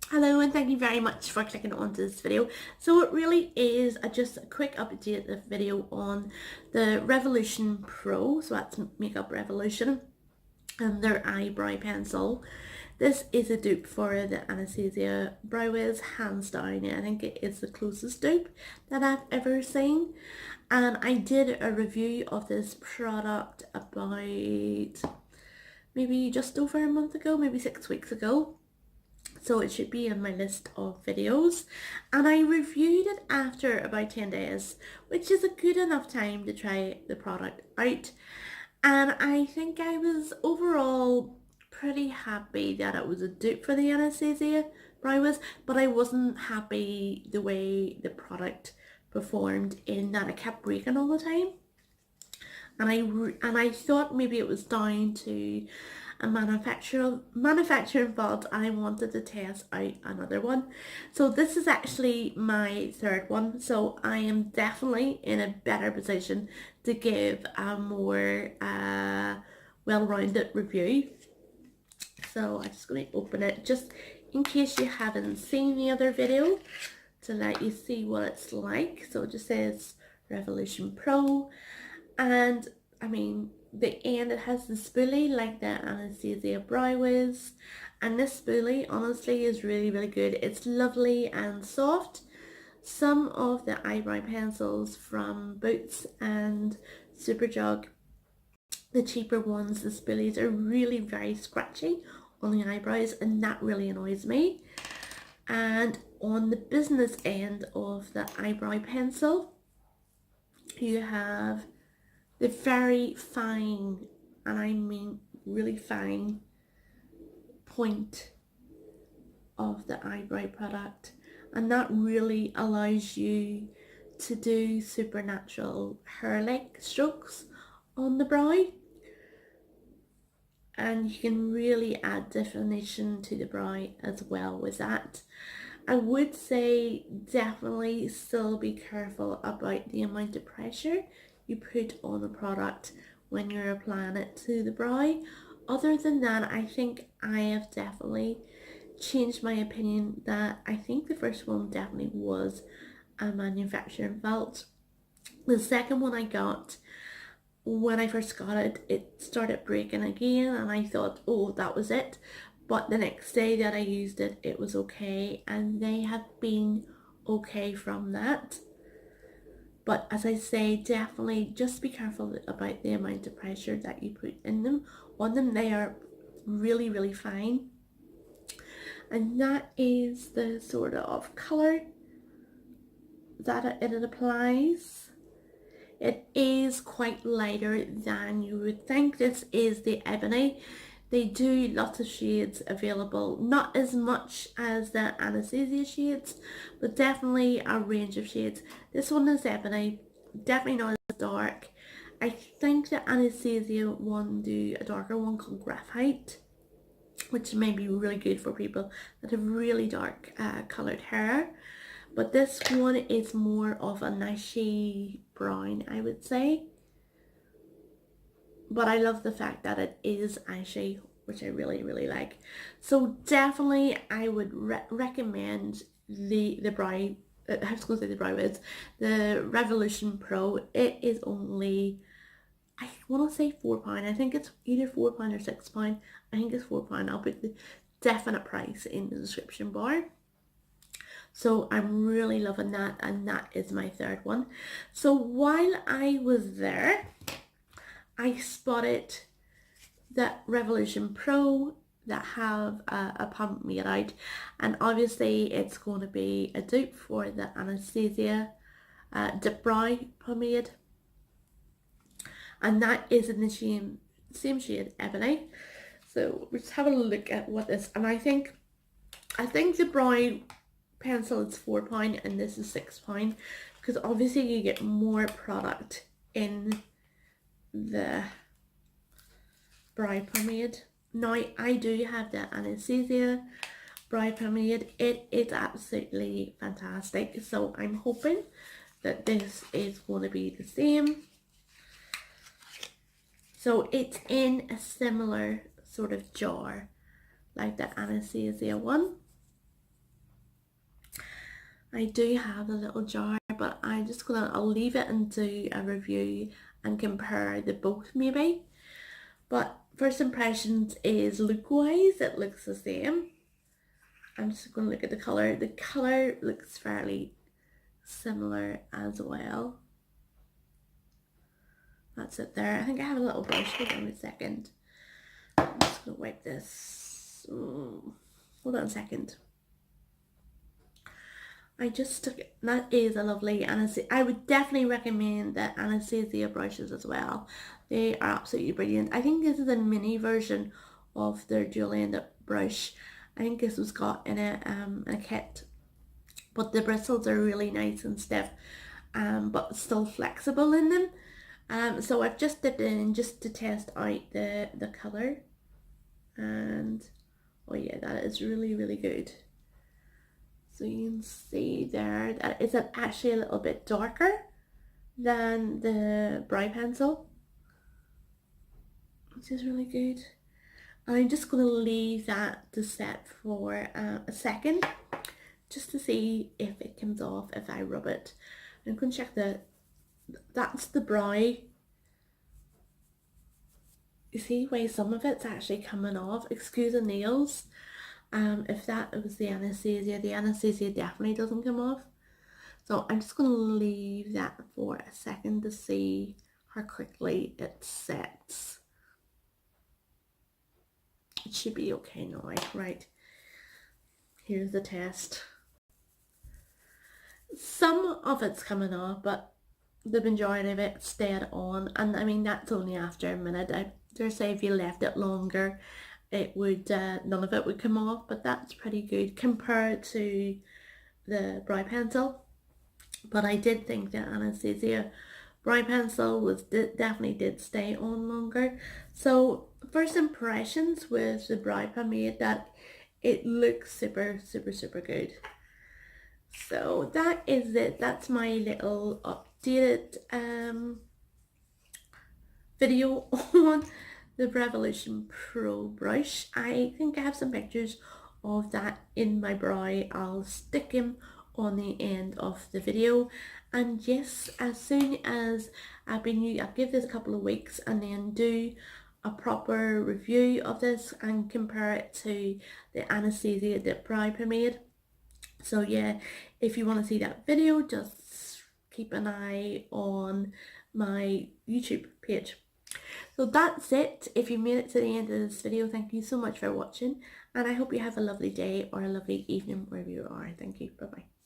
Hello and thank you very much for clicking onto this video. So it really is just a quick update of video on the Revolution Pro, so that's Makeup Revolution, and their eyebrow pencil. This is a dupe for the Anastasia Brow Wiz, hands down. I think it is the closest dupe that I've ever seen. And I did a review of this product about maybe just over a month ago, maybe 6 weeks ago. So it should be in my list of videos, and I reviewed it after about 10 days, which is a good enough time to try the product out. And I think I was overall pretty happy that it was a dupe for the Anastasia Brow Wiz, but I wasn't happy the way the product performed, in that it kept breaking all the time. And I thought maybe it was down to a manufacturing fault, and I wanted to test out another one. So this is actually my third one, so I am definitely in a better position to give a more well-rounded review. So I'm just going to open it just in case you haven't seen the other video, to let you see what it's like. So it just says Revolution Pro, and I mean the end, it has the spoolie like the Anastasia Brow Wiz, and this spoolie honestly is really good. It's lovely and soft. Some of the eyebrow pencils from Boots and Superdrug, the cheaper ones, the spoolies are really very scratchy on the eyebrows, and that really annoys me. And on the business end of the eyebrow pencil, you have the very fine, and I mean really fine, point of the eyebrow product, and that really allows you to do supernatural hair-like strokes on the brow, and you can really add definition to the brow as well with that. I would say definitely still be careful about the amount of pressure you put on the product when you're applying it to the brow. Other than that, I think I have definitely changed my opinion, that I think the first one definitely was a manufacturing fault. The second one I got, when I first got it, it started breaking again, and I thought, oh, that was it. But the next day that I used it, it was okay, and they have been okay from that. But as I say, definitely just be careful about the amount of pressure that you put in them. On them, they are really fine. And that is the sort of colour that it applies. It is quite lighter than you would think. This is the Ebony. They do lots of shades available, not as much as the Anastasia shades, but definitely a range of shades. This one is Ebony, definitely not as dark. I think the Anastasia one do a darker one called Graphite, which may be really good for people that have really dark coloured hair. But this one is more of a nicey brown, I would say. But I love the fact that it is ashy, which I really like. So definitely I would recommend the brow, I was going to say the Brow Wiz, the Revolution Pro. It is only, I want to say £4. I think it's either £4 or £6. I think it's £4. I'll put the definite price in the description bar. So I'm really loving that, and that is my third one. So while I was there, I spotted the Revolution Pro that have a pomade out, and obviously it's going to be a dupe for the Anastasia Dip Brow pomade, and that is in the same shade Ebony. So we'll just have a look at what this, and I think the brow pencil is £4 and this is £6, because obviously you get more product in the brow pomade. Now I do have the Anastasia brow pomade. It is absolutely fantastic, so I'm hoping that this is going to be the same. So it's in a similar sort of jar like the Anastasia one. I do have a little jar, but I'll leave it and do a review and compare the both maybe. But first impressions is look-wise, it looks the same. I'm just going to look at the colour. The colour looks fairly similar as well. That's it there. I think I have a little brush. Hold on a second. I'm just going to wipe this. Hold on a second. I just took it. That is a lovely Anastasia. I would definitely recommend the Anastasia brushes as well. They are absolutely brilliant. I think this is a mini version of their dual-ended brush. I think this was got in a kit. But the bristles are really nice and stiff, but still flexible in them. So I've just dipped in just to test out the colour. And oh yeah, that is really, really good. So you can see there that it's actually a little bit darker than the brow pencil, which is really good. I'm just going to leave that to set for a second just to see if it comes off if I rub it. I'm going to check that's the brow. You see why some of it's actually coming off. Excuse the nails. If that was the Anastasia definitely doesn't come off. So I'm just going to leave that for a second to see how quickly it sets. It should be okay now, right? Here's the test. Some of it's coming off, but the majority of it stayed on, and I mean that's only after a minute. I dare say if you left it longer, it would none of it would come off, but that's pretty good compared to the brow pencil. But I did think that Anastasia brow pencil definitely did stay on longer. So first impressions with the brow pomade, that it looks super, super, super good. So that is it. That's my little updated video on the Revolution Pro brush. I think I have some pictures of that in my brow. I'll stick them on the end of the video. And yes, as soon as I'll give this a couple of weeks and then do a proper review of this and compare it to the Anastasia Dip Brow Pomade. So yeah, if you want to see that video, just keep an eye on my YouTube page. So that's it. If you made it to the end of this video, thank you so much for watching, and I hope you have a lovely day or a lovely evening wherever you are. Thank you. Bye bye.